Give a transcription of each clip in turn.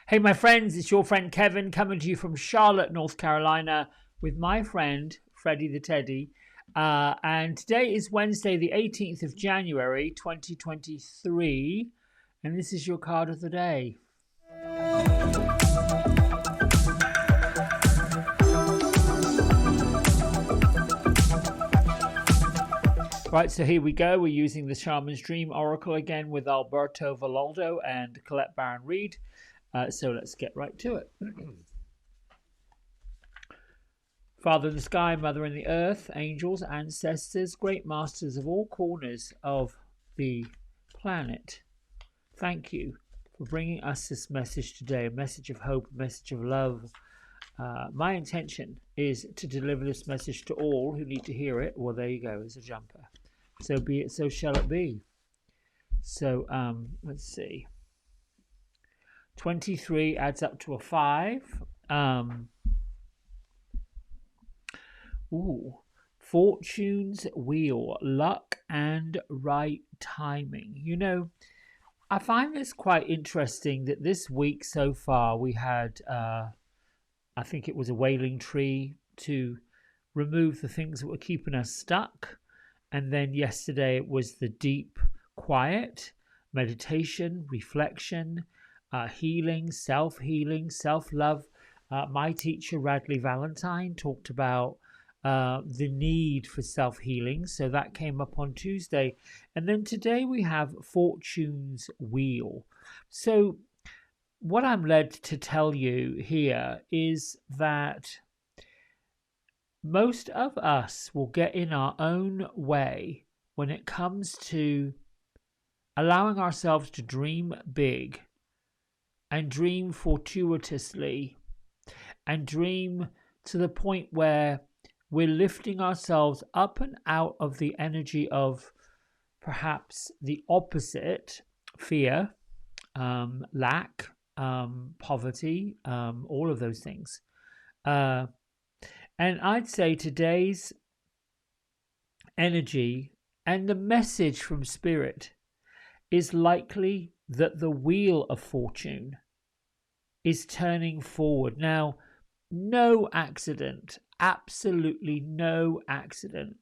Hey, my friends, it's your friend Kevin coming to you from Charlotte, North Carolina, with my friend Freddie the Teddy. And today is Wednesday, the 18th of January, 2023. And this is your card of the day. Right, so here we go. We're using the Shaman's Dream Oracle again with Alberto Villoldo and Colette Baron-Reid. So let's get right to it. Father in the sky, Mother in the earth, angels, ancestors, great masters of all corners of the planet, thank you for bringing us this message today, a message of hope, a message of love. My intention is to deliver this message to all who need to hear it. Well, there you go, as a jumper. So be it, so shall it be. So let's see. 23 adds up to a 5. Fortune's wheel, luck and right timing. You know, I find this quite interesting that this week so far we had, I think it was a wailing tree to remove the things that were keeping us stuck. And then yesterday it was the deep quiet, meditation, reflection, healing, self-healing, self-love. My teacher, Radley Valentine, talked about the need for self-healing. So that came up on Tuesday. And then today we have Fortune's Wheel. So what I'm led to tell you here is that most of us will get in our own way when it comes to allowing ourselves to dream big and dream fortuitously and dream to the point where we're lifting ourselves up and out of the energy of perhaps the opposite, fear, lack, poverty, all of those things. And I'd say today's energy and the message from Spirit is likely that the wheel of fortune is turning forward. Now, no accident, absolutely no accident,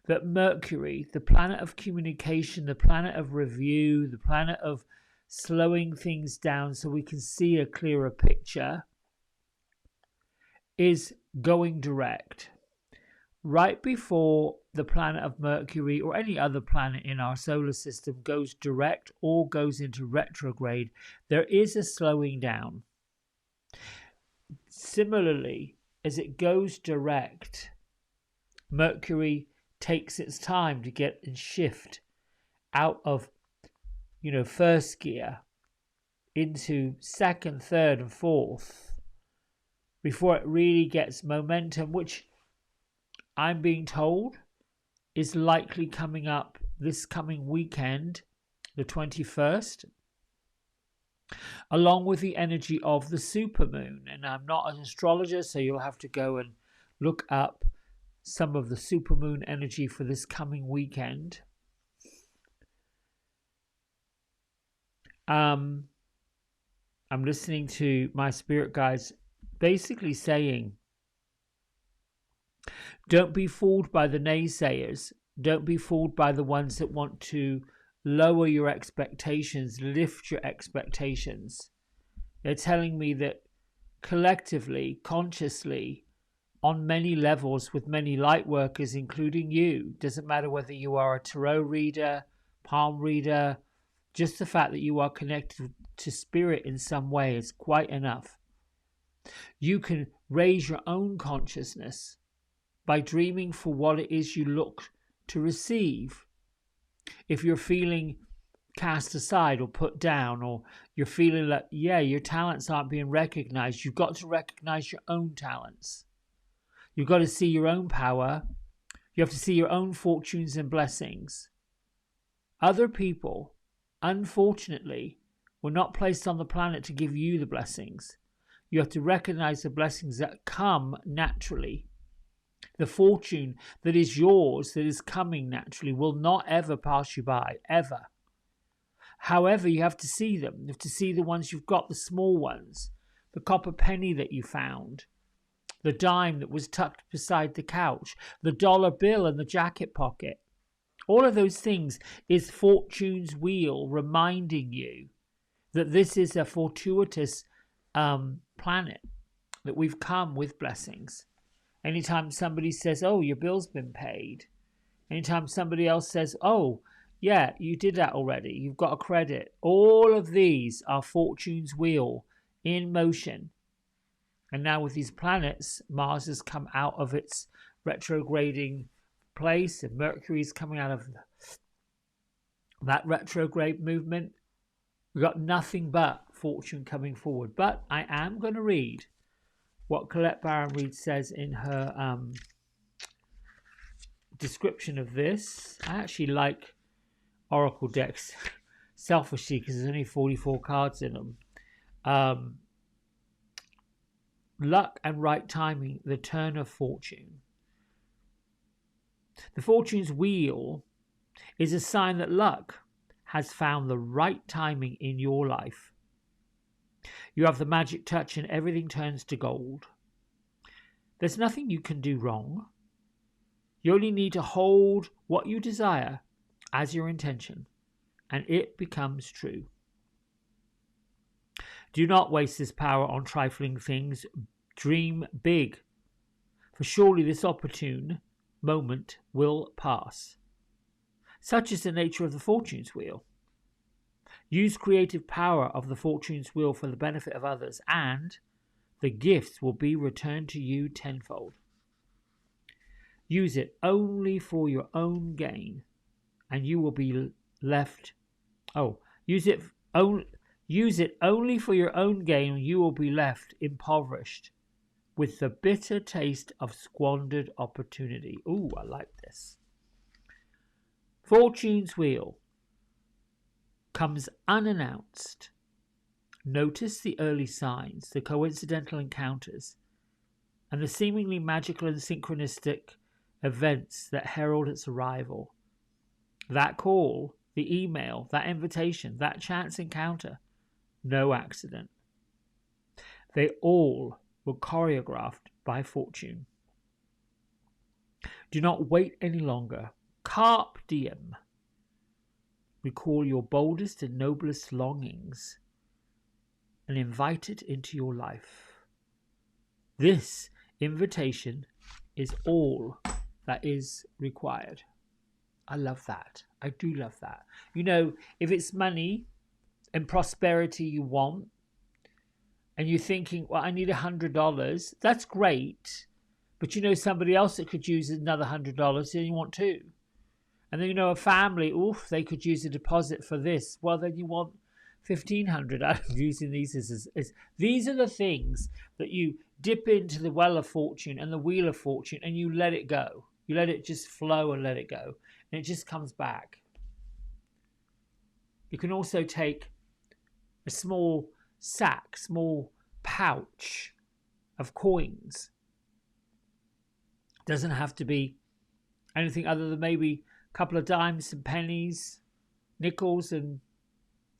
that Mercury, the planet of communication, the planet of review, the planet of slowing things down so we can see a clearer picture, is going direct. Right before the planet of Mercury or any other planet in our solar system goes direct or goes into retrograde, there is a slowing down. Similarly, as it goes direct, Mercury takes its time to get and shift out of, first gear into second, third, and fourth before it really gets momentum, which I'm being told is likely coming up this coming weekend, the 21st, along with the energy of the supermoon. And I'm not an astrologer, so you'll have to go and look up some of the supermoon energy for this coming weekend. I'm listening to my spirit guides basically saying, don't be fooled by the naysayers. Don't be fooled by the ones that want to lower your expectations, lift your expectations. They're telling me that collectively, consciously, on many levels with many light workers, including you, doesn't matter whether you are a tarot reader, palm reader, just the fact that you are connected to spirit in some way is quite enough. You can raise your own consciousness by dreaming for what it is you look to receive. If you're feeling cast aside or put down, or you're feeling that, your talents aren't being recognized, you've got to recognize your own talents. You've got to see your own power. You have to see your own fortunes and blessings. Other people, unfortunately, were not placed on the planet to give you the blessings. You have to recognize the blessings that come naturally. The fortune that is yours, that is coming naturally, will not ever pass you by, ever. However, you have to see them. You have to see the ones you've got, the small ones, the copper penny that you found, the dime that was tucked beside the couch, the dollar bill in the jacket pocket. All of those things is Fortune's wheel reminding you that this is a fortuitous planet, that we've come with blessings. Anytime somebody says, oh, your bill's been paid. Anytime somebody else says, oh, yeah, you did that already. You've got a credit. All of these are Fortune's wheel in motion. And now with these planets, Mars has come out of its retrograding place and Mercury's coming out of that retrograde movement. We've got nothing but fortune coming forward. But I am going to read what Colette Baron-Reid says in her description of this. I actually like Oracle decks selfishly because there's only 44 cards in them. Luck and right timing, the turn of fortune. The fortune's wheel is a sign that luck has found the right timing in your life. You have the magic touch and everything turns to gold. There's nothing you can do wrong. You only need to hold what you desire as your intention, and it becomes true. Do not waste this power on trifling things. Dream big, for surely this opportune moment will pass. Such is the nature of the fortune's wheel. Use creative power of the fortune's wheel for the benefit of others, and the gifts will be returned to you tenfold. Use it only for your own gain, and you will be left. Use it only for your own gain, and you will be left impoverished with the bitter taste of squandered opportunity. Ooh, I like this. Fortune's wheel comes unannounced. Notice the early signs, the coincidental encounters, and the seemingly magical and synchronistic events that herald its arrival. That call, the email, that invitation, that chance encounter, no accident. They all were choreographed by fortune. Do not wait any longer. Carpe diem. Recall your boldest and noblest longings and invite it into your life. This invitation is all that is required. I love that. I do love that. You know, if it's money and prosperity you want, and you're thinking, well, I need $100, that's great. But you know somebody else that could use another $100, then you want two. And then you know a family, oof, they could use a deposit for this. Well, then you want $1,500. I'm using these as these are the things that you dip into the well of fortune and the wheel of fortune, and you let it go. You let it just flow and let it go, and it just comes back. You can also take a small sack, small pouch of coins. Doesn't have to be anything other than maybe a couple of dimes and pennies, nickels and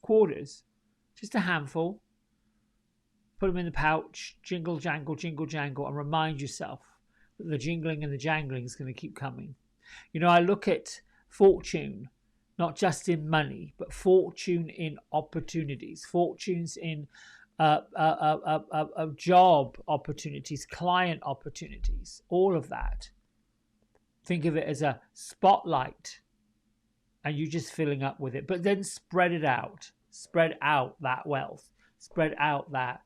quarters. Just a handful. Put them in the pouch, jingle jangle, and remind yourself that the jingling and the jangling is going to keep coming. You know, I look at fortune not just in money, but fortune in opportunities, fortunes in job opportunities, client opportunities, all of that. Think of it as a spotlight and you just filling up with it, but then spread it out, spread out that wealth, spread out that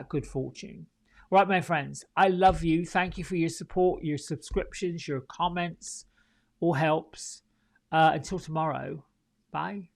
good fortune. Right, my friends, I love you. Thank you for your support, your subscriptions, your comments, all helps. Until tomorrow, bye.